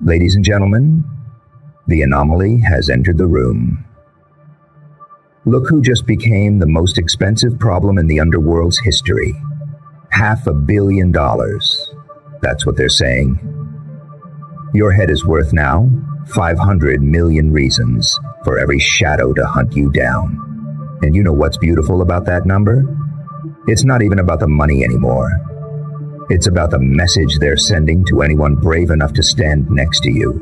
Ladies and gentlemen, the anomaly has entered the room. Look who just became the most expensive problem in the underworld's history. $500 million. That's what they're saying. Your head is worth now 500 million reasons for every shadow to hunt you down. And you know what's beautiful about that number? It's not even about the money anymore. It's about the message they're sending to anyone brave enough to stand next to you.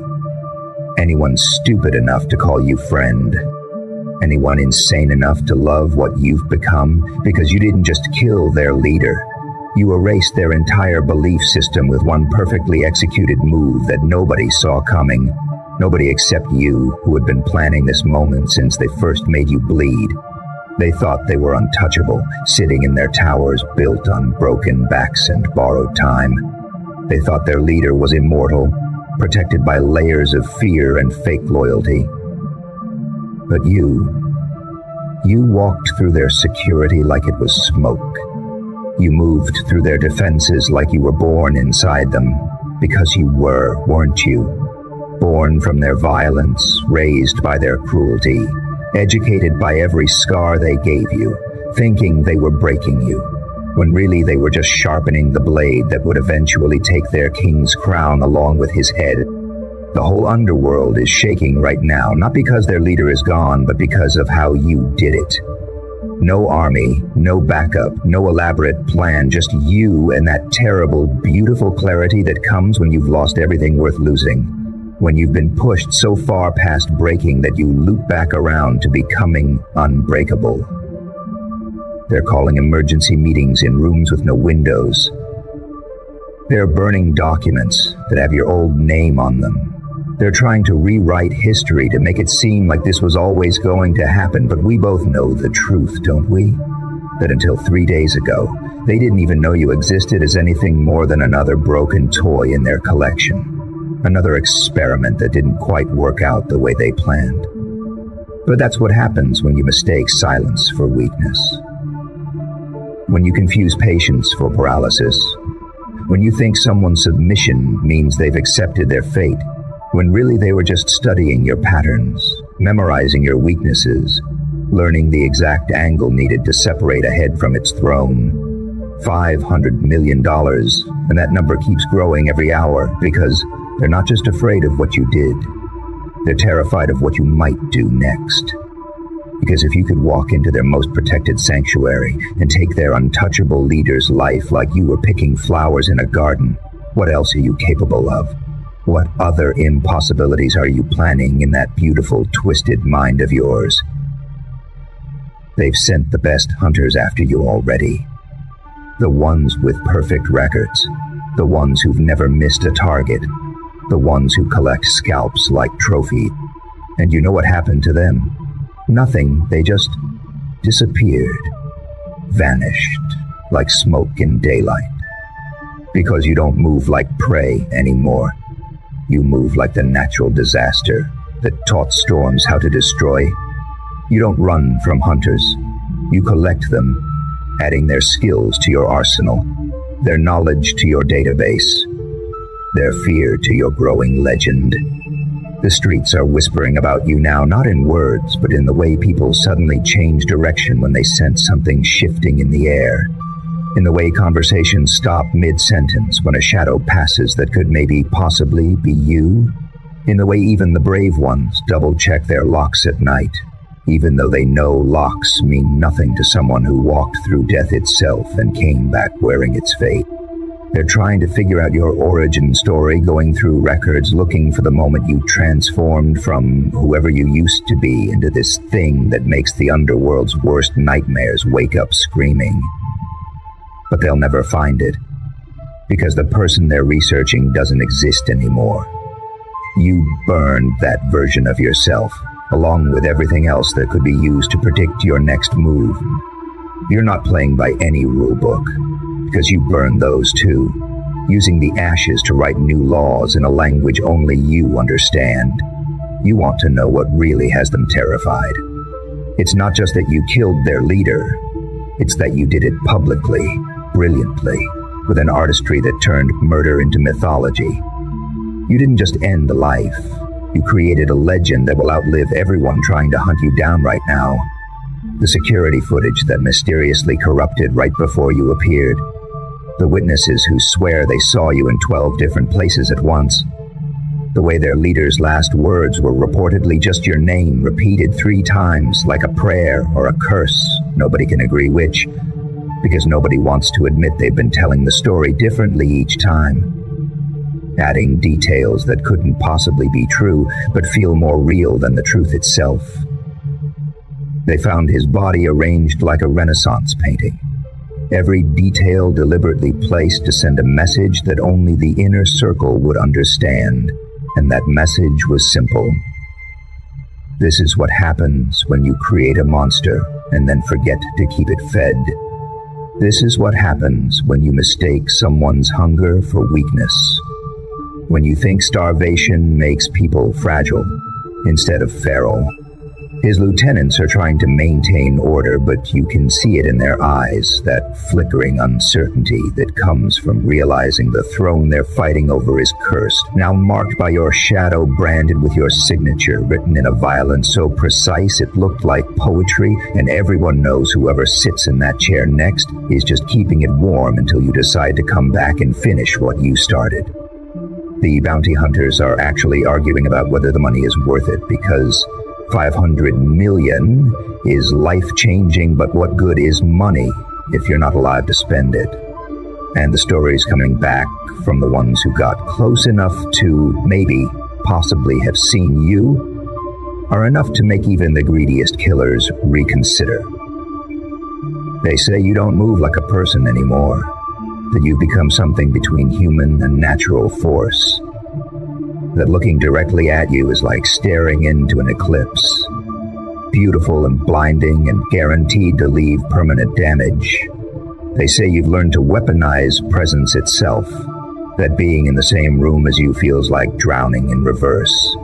Anyone stupid enough to call you friend. Anyone insane enough to love what you've become, because you didn't just kill their leader. You erased their entire belief system with one perfectly executed move that nobody saw coming. Nobody except you, who had been planning this moment since they first made you bleed. They thought they were untouchable, sitting in their towers built on broken backs and borrowed time. They thought their leader was immortal, protected by layers of fear and fake loyalty. But you walked through their security like it was smoke. You moved through their defenses like you were born inside them, because you were, weren't you? Born from their violence, raised by their cruelty, educated by every scar they gave you, thinking they were breaking you, when really they were just sharpening the blade that would eventually take their king's crown along with his head. The whole underworld is shaking right now, not because their leader is gone, but because of how you did it. No army, no backup, no elaborate plan, just you and that terrible, beautiful clarity that comes when you've lost everything worth losing. When you've been pushed so far past breaking that you loop back around to becoming unbreakable. They're calling emergency meetings in rooms with no windows. They're burning documents that have your old name on them. They're trying to rewrite history to make it seem like this was always going to happen, but we both know the truth, don't we? That until 3 days ago, they didn't even know you existed as anything more than another broken toy in their collection. Another experiment that didn't quite work out the way they planned. But that's what happens when you mistake silence for weakness. When you confuse patience for paralysis. When you think someone's submission means they've accepted their fate, when really they were just studying your patterns, memorizing your weaknesses, learning the exact angle needed to separate a head from its throne. $500 million, and that number keeps growing every hour because they're not just afraid of what you did. They're terrified of what you might do next. Because if you could walk into their most protected sanctuary and take their untouchable leader's life like you were picking flowers in a garden, what else are you capable of? What other impossibilities are you planning in that beautiful, twisted mind of yours? They've sent the best hunters after you already. The ones with perfect records. The ones who've never missed a target. The ones who collect scalps like trophies. And you know what happened to them? Nothing. They just disappeared. Vanished like smoke in daylight. Because you don't move like prey anymore. You move like the natural disaster that taught storms how to destroy. You don't run from hunters. You collect them, adding their skills to your arsenal, their knowledge to your database, their fear to your growing legend. The streets are whispering about you now, not in words, but in the way people suddenly change direction when they sense something shifting in the air. In the way conversations stop mid-sentence when a shadow passes that could maybe possibly be you. In the way even the brave ones double-check their locks at night, even though they know locks mean nothing to someone who walked through death itself and came back wearing its fate. They're trying to figure out your origin story, going through records, looking for the moment you transformed from whoever you used to be into this thing that makes the underworld's worst nightmares wake up screaming. But they'll never find it, because the person they're researching doesn't exist anymore. You burned that version of yourself, along with everything else that could be used to predict your next move. You're not playing by any rulebook, because you burned those too, using the ashes to write new laws in a language only you understand. You want to know what really has them terrified. It's not just that you killed their leader, it's that you did it publicly, brilliantly, with an artistry that turned murder into mythology. You didn't just end a life. You created a legend that will outlive everyone trying to hunt you down right now. The security footage that mysteriously corrupted right before you appeared. The witnesses who swear they saw you in 12 different places at once. The way their leader's last words were reportedly just your name repeated 3 times like a prayer or a curse. Nobody can agree which, because nobody wants to admit they've been telling the story differently each time. Adding details that couldn't possibly be true, but feel more real than the truth itself. They found his body arranged like a Renaissance painting. Every detail deliberately placed to send a message that only the inner circle would understand, and that message was simple. This is what happens when you create a monster and then forget to keep it fed. This is what happens when you mistake someone's hunger for weakness. When you think starvation makes people fragile instead of feral. His lieutenants are trying to maintain order, but you can see it in their eyes, that flickering uncertainty that comes from realizing the throne they're fighting over is cursed, now marked by your shadow, branded with your signature, written in a violence so precise it looked like poetry, and everyone knows whoever sits in that chair next is just keeping it warm until you decide to come back and finish what you started. The bounty hunters are actually arguing about whether the money is worth it, because 500 million is life-changing, but what good is money if you're not alive to spend it? And the stories coming back from the ones who got close enough to maybe, possibly have seen you are enough to make even the greediest killers reconsider. They say you don't move like a person anymore, that you've become something between human and natural force. That looking directly at you is like staring into an eclipse. Beautiful and blinding and guaranteed to leave permanent damage. They say you've learned to weaponize presence itself, that being in the same room as you feels like drowning in reverse.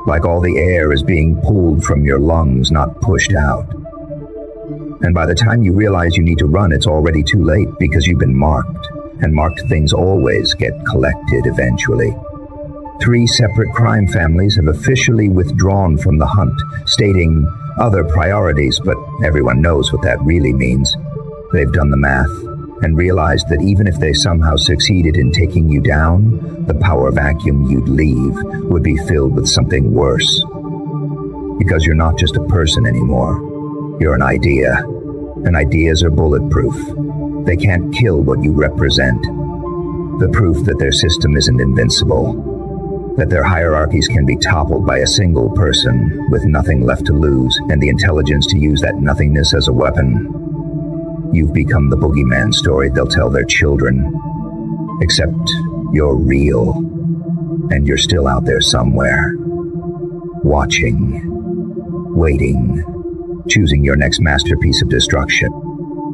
Like all the air is being pulled from your lungs, not pushed out. And by the time you realize you need to run, it's already too late because you've been marked, and marked things always get collected eventually. 3 separate crime families have officially withdrawn from the hunt, stating other priorities, but everyone knows what that really means. They've done the math and realized that even if they somehow succeeded in taking you down, the power vacuum you'd leave would be filled with something worse. Because you're not just a person anymore. You're an idea, and ideas are bulletproof. They can't kill what you represent. The proof that their system isn't invincible. That their hierarchies can be toppled by a single person with nothing left to lose and the intelligence to use that nothingness as a weapon. You've become the boogeyman story they'll tell their children. Except you're real, and you're still out there somewhere. Watching, waiting, choosing your next masterpiece of destruction.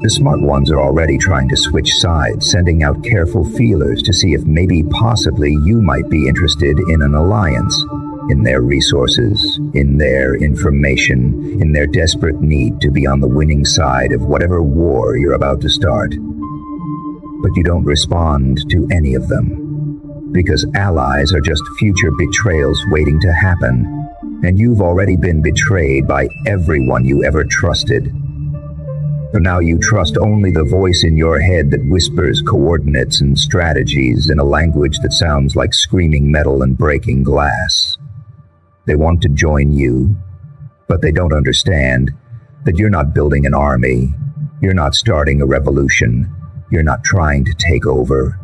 The smart ones are already trying to switch sides, sending out careful feelers to see if maybe possibly you might be interested in an alliance, in their resources, in their information, in their desperate need to be on the winning side of whatever war you're about to start. But you don't respond to any of them, because allies are just future betrayals waiting to happen, and you've already been betrayed by everyone you ever trusted. So now you trust only the voice in your head that whispers coordinates and strategies in a language that sounds like screaming metal and breaking glass. They want to join you, but they don't understand that you're not building an army, you're not starting a revolution, you're not trying to take over.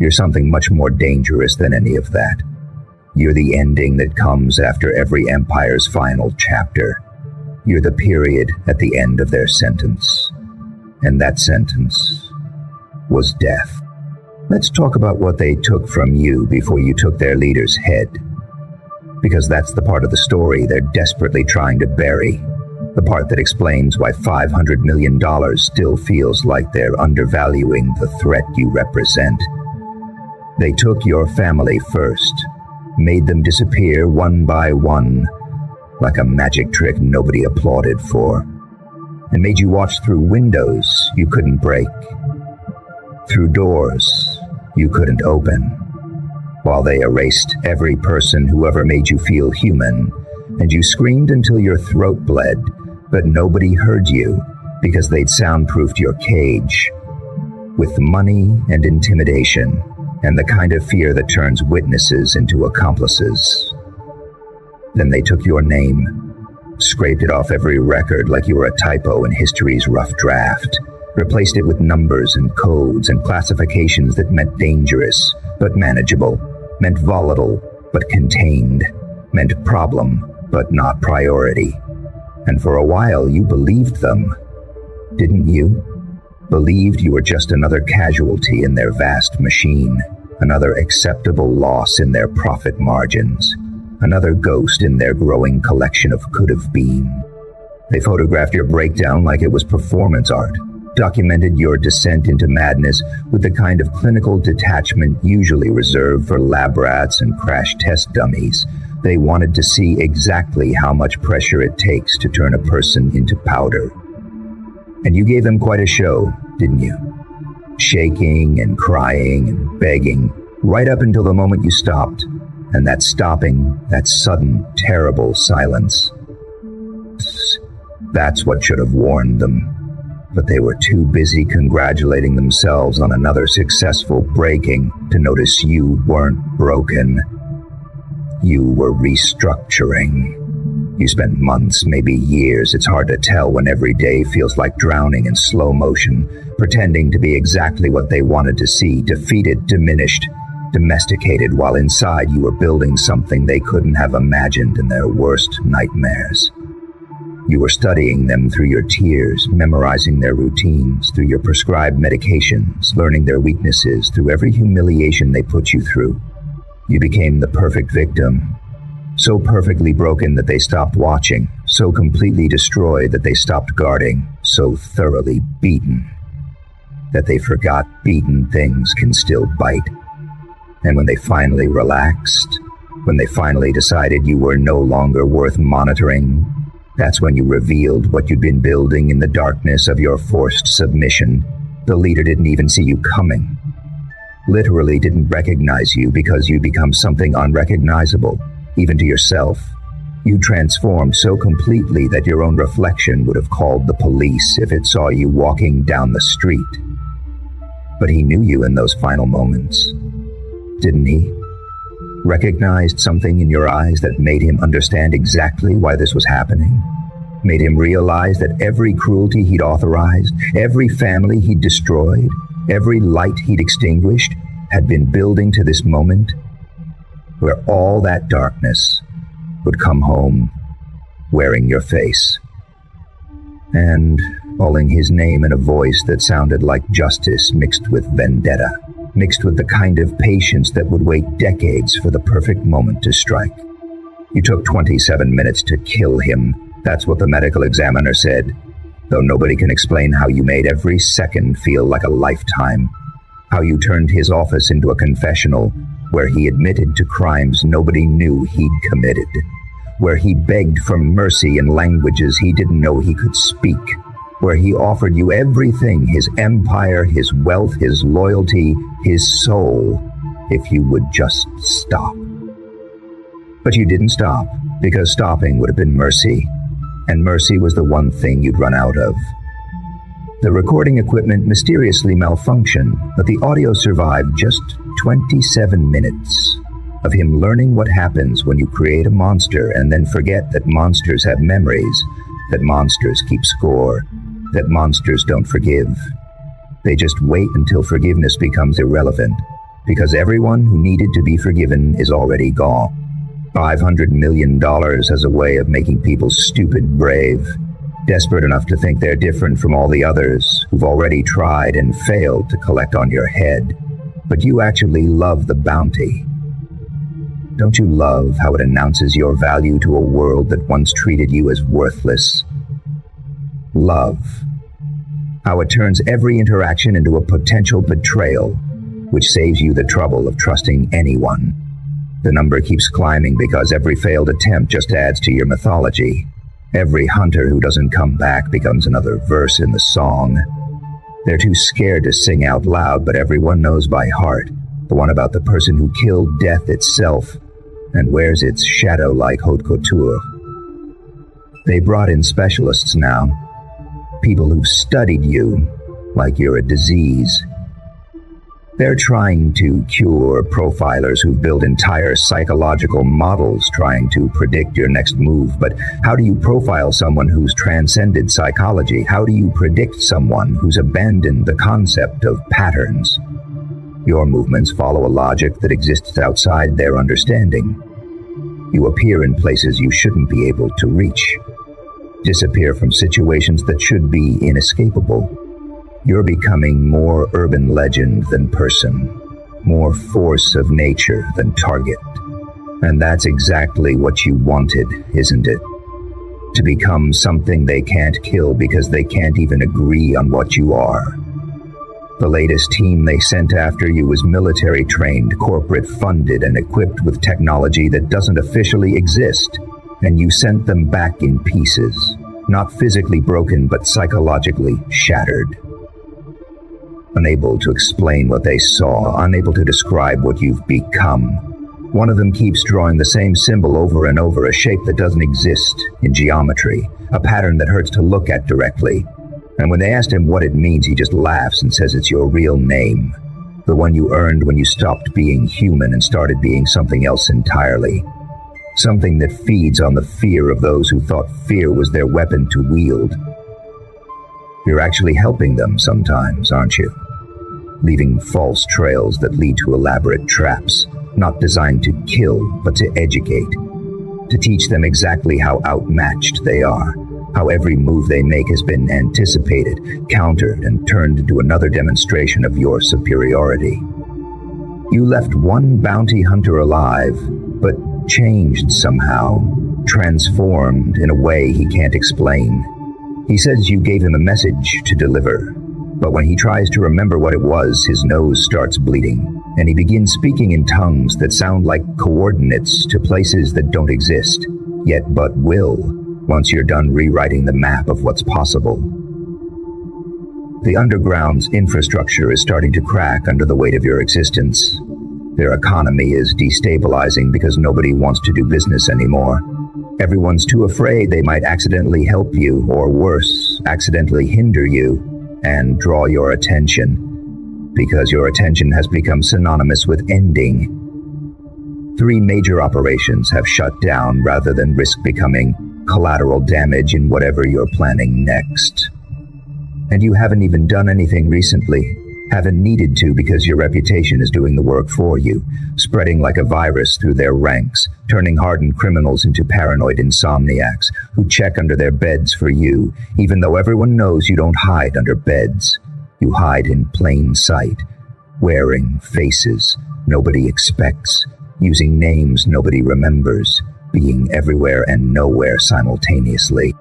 You're something much more dangerous than any of that. You're the ending that comes after every empire's final chapter. You're the period at the end of their sentence. And that sentence was death. Let's talk about what they took from you before you took their leader's head. Because that's the part of the story they're desperately trying to bury. The part that explains why $500 million still feels like they're undervaluing the threat you represent. They took your family first, made them disappear one by one, like a magic trick nobody applauded for, and made you watch through windows you couldn't break, through doors you couldn't open, while they erased every person who ever made you feel human, and you screamed until your throat bled, but nobody heard you because they'd soundproofed your cage with money and intimidation and the kind of fear that turns witnesses into accomplices. Then they took your name, scraped it off every record like you were a typo in history's rough draft, replaced it with numbers and codes and classifications that meant dangerous but manageable, meant volatile but contained, meant problem but not priority. And for a while you believed them, didn't you? Believed you were just another casualty in their vast machine, another acceptable loss in their profit margins, another ghost in their growing collection of could-have been. They photographed your breakdown like it was performance art, documented your descent into madness with the kind of clinical detachment usually reserved for lab rats and crash test dummies. They wanted to see exactly how much pressure it takes to turn a person into powder. And you gave them quite a show, didn't you? Shaking and crying and begging, right up until the moment you stopped. And that stopping, that sudden, terrible silence. That's what should have warned them. But they were too busy congratulating themselves on another successful breaking to notice you weren't broken. You were restructuring. You spent months, maybe years, it's hard to tell when every day feels like drowning in slow motion, pretending to be exactly what they wanted to see, defeated, diminished, domesticated, while inside you were building something they couldn't have imagined in their worst nightmares. You were studying them through your tears, memorizing their routines, through your prescribed medications, learning their weaknesses, through every humiliation they put you through. You became the perfect victim, so perfectly broken that they stopped watching, so completely destroyed that they stopped guarding, so thoroughly beaten that they forgot beaten things can still bite. And when they finally relaxed, when they finally decided you were no longer worth monitoring, that's when you revealed what you'd been building in the darkness of your forced submission. The leader didn't even see you coming. Literally didn't recognize you because you'd become something unrecognizable, even to yourself. You transformed so completely that your own reflection would have called the police if it saw you walking down the street. But he knew you in those final moments, didn't he? Recognized something in your eyes that made him understand exactly why this was happening? Made him realize that every cruelty he'd authorized, every family he'd destroyed, every light he'd extinguished had been building to this moment where all that darkness would come home wearing your face. And calling his name in a voice that sounded like justice mixed with vendetta, mixed with the kind of patience that would wait decades for the perfect moment to strike. You took 27 minutes to kill him. That's what the medical examiner said, though nobody can explain how you made every second feel like a lifetime, how you turned his office into a confessional where he admitted to crimes nobody knew he'd committed, where he begged for mercy in languages he didn't know he could speak, where he offered you everything, his empire, his wealth, his loyalty, his soul, if you would just stop. But you didn't stop, because stopping would have been mercy, and mercy was the one thing you'd run out of. The recording equipment mysteriously malfunctioned, but the audio survived just 27 minutes of him learning what happens when you create a monster and then forget that monsters have memories, that monsters keep score, that monsters don't forgive. They just wait until forgiveness becomes irrelevant, because everyone who needed to be forgiven is already gone. $500 million has a way of making people stupid brave, desperate enough to think they're different from all the others who've already tried and failed to collect on your head. But you actually love the bounty. Don't you love how it announces your value to a world that once treated you as worthless? Love. How it turns every interaction into a potential betrayal, which saves you the trouble of trusting anyone. The number keeps climbing because every failed attempt just adds to your mythology. Every hunter who doesn't come back becomes another verse in the song. They're too scared to sing out loud, but everyone knows by heart The one about the person who killed death itself and wears its shadow like haute couture. They brought in specialists now, people who've studied you like you're a disease. They're trying to cure profilers who've built entire psychological models trying to predict your next move. But how do you profile someone who's transcended psychology? How do you predict someone who's abandoned the concept of patterns? Your movements follow a logic that exists outside their understanding. You appear in places you shouldn't be able to reach, disappear from situations that should be inescapable. You're becoming more urban legend than person, more force of nature than target. And that's exactly what you wanted, isn't it? To become something they can't kill because they can't even agree on what you are. The latest team they sent after you was military-trained, corporate-funded, and equipped with technology that doesn't officially exist. And you sent them back in pieces, not physically broken, but psychologically shattered. Unable to explain what they saw, unable to describe what you've become. One of them keeps drawing the same symbol over and over, a shape that doesn't exist in geometry, a pattern that hurts to look at directly. And when they asked him what it means, he just laughs and says it's your real name, the one you earned when you stopped being human and started being something else entirely. Something that feeds on the fear of those who thought fear was their weapon to wield. You're actually helping them sometimes, aren't you? Leaving false trails that lead to elaborate traps, not designed to kill, but to educate. To teach them exactly how outmatched they are, how every move they make has been anticipated, countered, and turned into another demonstration of your superiority. You left one bounty hunter alive, but changed somehow, transformed in a way he can't explain. He says you gave him a message to deliver, but when he tries to remember what it was, his nose starts bleeding, and he begins speaking in tongues that sound like coordinates to places that don't exist, yet but will, once you're done rewriting the map of what's possible. The underground's infrastructure is starting to crack under the weight of your existence. Their economy is destabilizing because nobody wants to do business anymore. Everyone's too afraid they might accidentally help you, or worse, accidentally hinder you and draw your attention, because your attention has become synonymous with ending. 3 major operations have shut down rather than risk becoming collateral damage in whatever you're planning next. And you haven't even done anything recently. Haven't needed to because your reputation is doing the work for you, spreading like a virus through their ranks, turning hardened criminals into paranoid insomniacs who check under their beds for you, even though everyone knows you don't hide under beds. You hide in plain sight, wearing faces nobody expects, using names nobody remembers, being everywhere and nowhere simultaneously.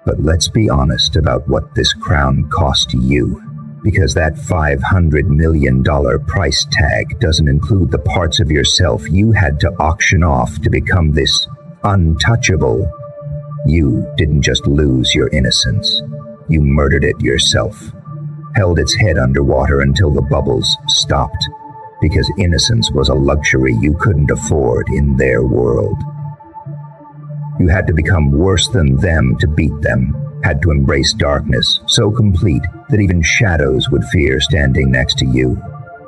But let's be honest about what this crown cost you. Because that $500 million price tag doesn't include the parts of yourself you had to auction off to become this untouchable. You didn't just lose your innocence. You murdered it yourself. Held its head underwater until the bubbles stopped. Because innocence was a luxury you couldn't afford in their world. You had to become worse than them to beat them. Had to embrace darkness, so complete that even shadows would fear standing next to you.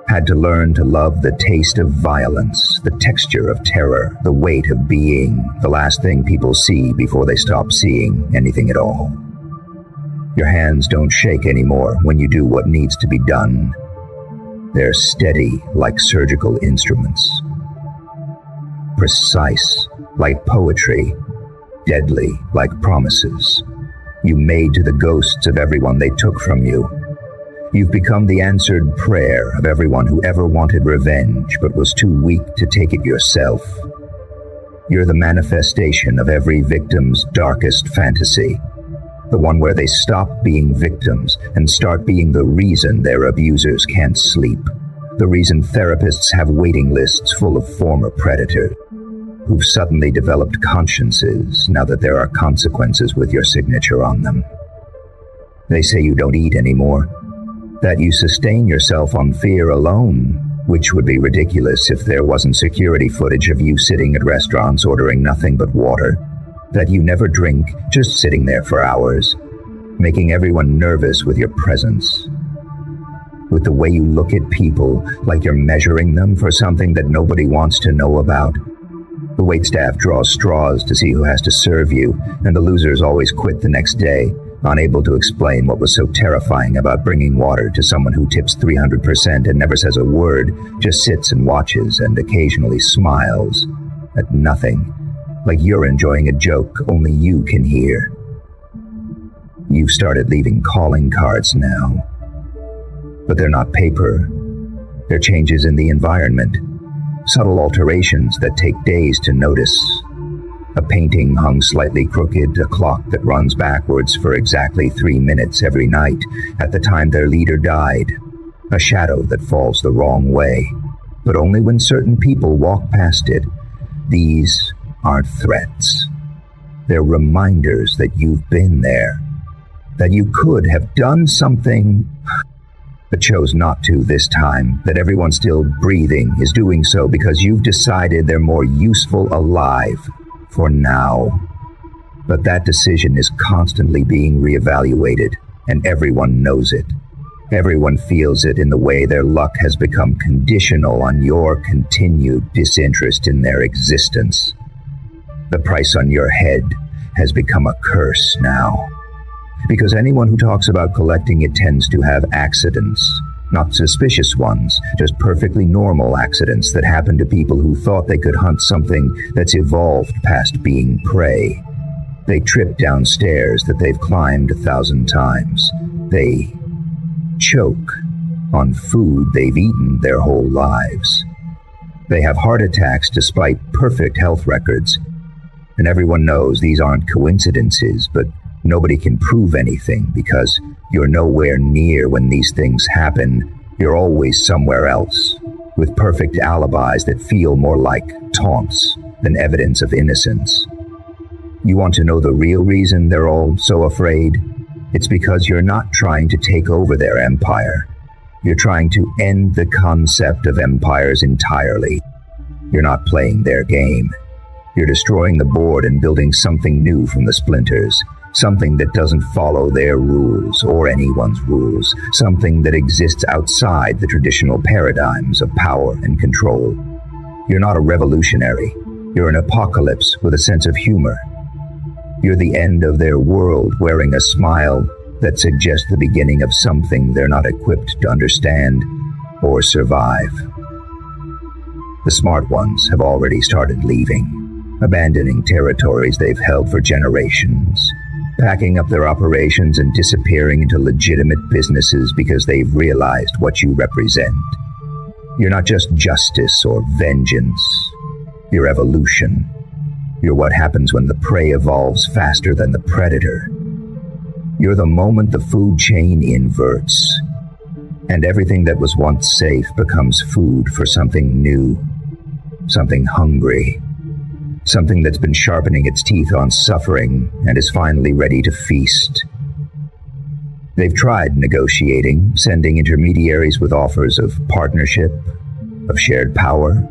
Had to learn to love the taste of violence, the texture of terror, the weight of being the last thing people see before they stop seeing anything at all. Your hands don't shake anymore when you do what needs to be done. They're steady like surgical instruments. Precise like poetry, deadly like promises. You made to the ghosts of everyone they took from you. You've become the answered prayer of everyone who ever wanted revenge but was too weak to take it yourself. You're the manifestation of every victim's darkest fantasy, the one where they stop being victims and start being the reason their abusers can't sleep, the reason therapists have waiting lists full of former predators who've suddenly developed consciences now that there are consequences with your signature on them. They say you don't eat anymore, that you sustain yourself on fear alone, which would be ridiculous if there wasn't security footage of you sitting at restaurants ordering nothing but water, that you never drink, just sitting there for hours, making everyone nervous with your presence, with the way you look at people like you're measuring them for something that nobody wants to know about. The waitstaff draws straws to see who has to serve you, and the losers always quit the next day, unable to explain what was so terrifying about bringing water to someone who tips 300% and never says a word, just sits and watches and occasionally smiles at nothing, like you're enjoying a joke only you can hear. You've started leaving calling cards now, but they're not paper. They're changes in the environment, subtle alterations that take days to notice. A painting hung slightly crooked, a clock that runs backwards for exactly 3 minutes every night at the time their leader died, a shadow that falls the wrong way, but only when certain people walk past it. These aren't threats. They're reminders that you've been there, that you could have done something, but chose not to this time, that everyone still breathing is doing so because you've decided they're more useful alive for now. But that decision is constantly being reevaluated, and everyone knows it. Everyone feels it in the way their luck has become conditional on your continued disinterest in their existence. The price on your head has become a curse now, because anyone who talks about collecting it tends to have accidents. Not suspicious ones, just perfectly normal accidents that happen to people who thought they could hunt something that's evolved past being prey. They trip down stairs that they've climbed 1,000 times. They choke on food they've eaten their whole lives. They have heart attacks despite perfect health records. And everyone knows these aren't coincidences, but nobody can prove anything because you're nowhere near when these things happen. You're always somewhere else, with perfect alibis that feel more like taunts than evidence of innocence. You want to know the real reason they're all so afraid? It's because you're not trying to take over their empire. You're trying to end the concept of empires entirely. You're not playing their game. You're destroying the board and building something new from the splinters. Something that doesn't follow their rules or anyone's rules. Something that exists outside the traditional paradigms of power and control. You're not a revolutionary. You're an apocalypse with a sense of humor. You're the end of their world, wearing a smile that suggests the beginning of something they're not equipped to understand or survive. The smart ones have already started leaving, abandoning territories they've held for generations, packing up their operations and disappearing into legitimate businesses because they've realized what you represent. You're not just justice or vengeance. You're evolution. You're what happens when the prey evolves faster than the predator. You're the moment the food chain inverts, and everything that was once safe becomes food for something new, something hungry. Something that's been sharpening its teeth on suffering and is finally ready to feast. They've tried negotiating, sending intermediaries with offers of partnership, of shared power,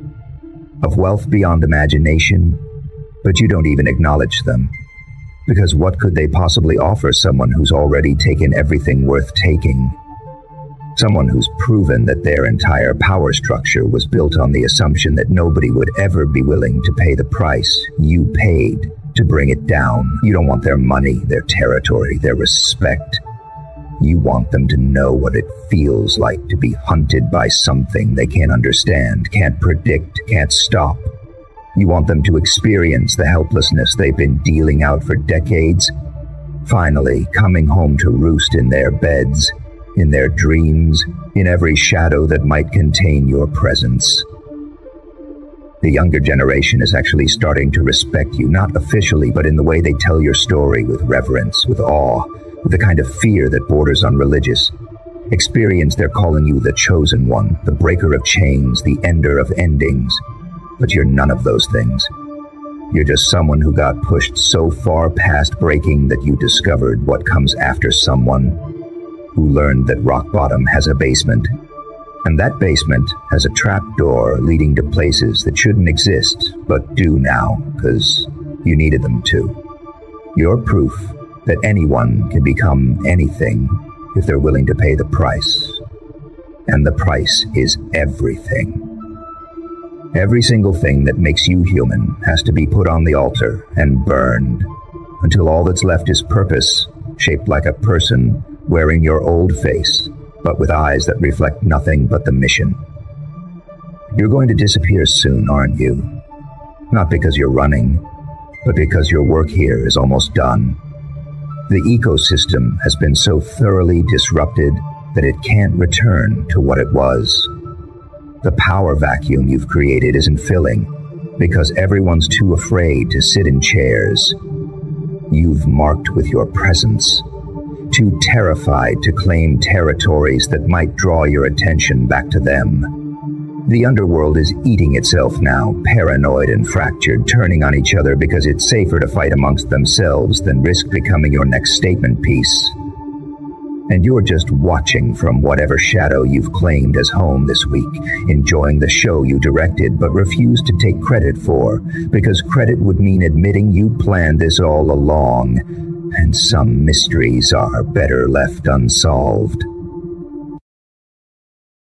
of wealth beyond imagination, but you don't even acknowledge them. Because what could they possibly offer someone who's already taken everything worth taking? Someone who's proven that their entire power structure was built on the assumption that nobody would ever be willing to pay the price you paid to bring it down. You don't want their money, their territory, their respect. You want them to know what it feels like to be hunted by something they can't understand, can't predict, can't stop. You want them to experience the helplessness they've been dealing out for decades, finally coming home to roost in their beds, in their dreams, in every shadow that might contain your presence. The younger generation is actually starting to respect you, not officially, but in the way they tell your story, with reverence, with awe, with the kind of fear that borders on religious. Experience, they're calling you the chosen one, the breaker of chains, the ender of endings. But you're none of those things. You're just someone who got pushed so far past breaking that you discovered what comes after someone who learned that rock bottom has a basement, And that basement has a trap door leading to places that shouldn't exist, but do now, because you needed them to. You're proof that anyone can become anything if they're willing to pay the price. And the price is everything. Every single thing that makes you human has to be put on the altar and burned, until all that's left is purpose, shaped like a person wearing your old face, but with eyes that reflect nothing but the mission. You're going to disappear soon, aren't you? Not because you're running, but because your work here is almost done. The ecosystem has been so thoroughly disrupted that it can't return to what it was. The power vacuum you've created isn't filling because everyone's too afraid to sit in chairs. You've marked with your presence, too terrified to claim territories that might draw your attention back to them. The underworld is eating itself now, paranoid and fractured, turning on each other because it's safer to fight amongst themselves than risk becoming your next statement piece. And you're just watching from whatever shadow you've claimed as home this week, enjoying the show you directed but refused to take credit for, because credit would mean admitting you planned this all along, and some mysteries are better left unsolved.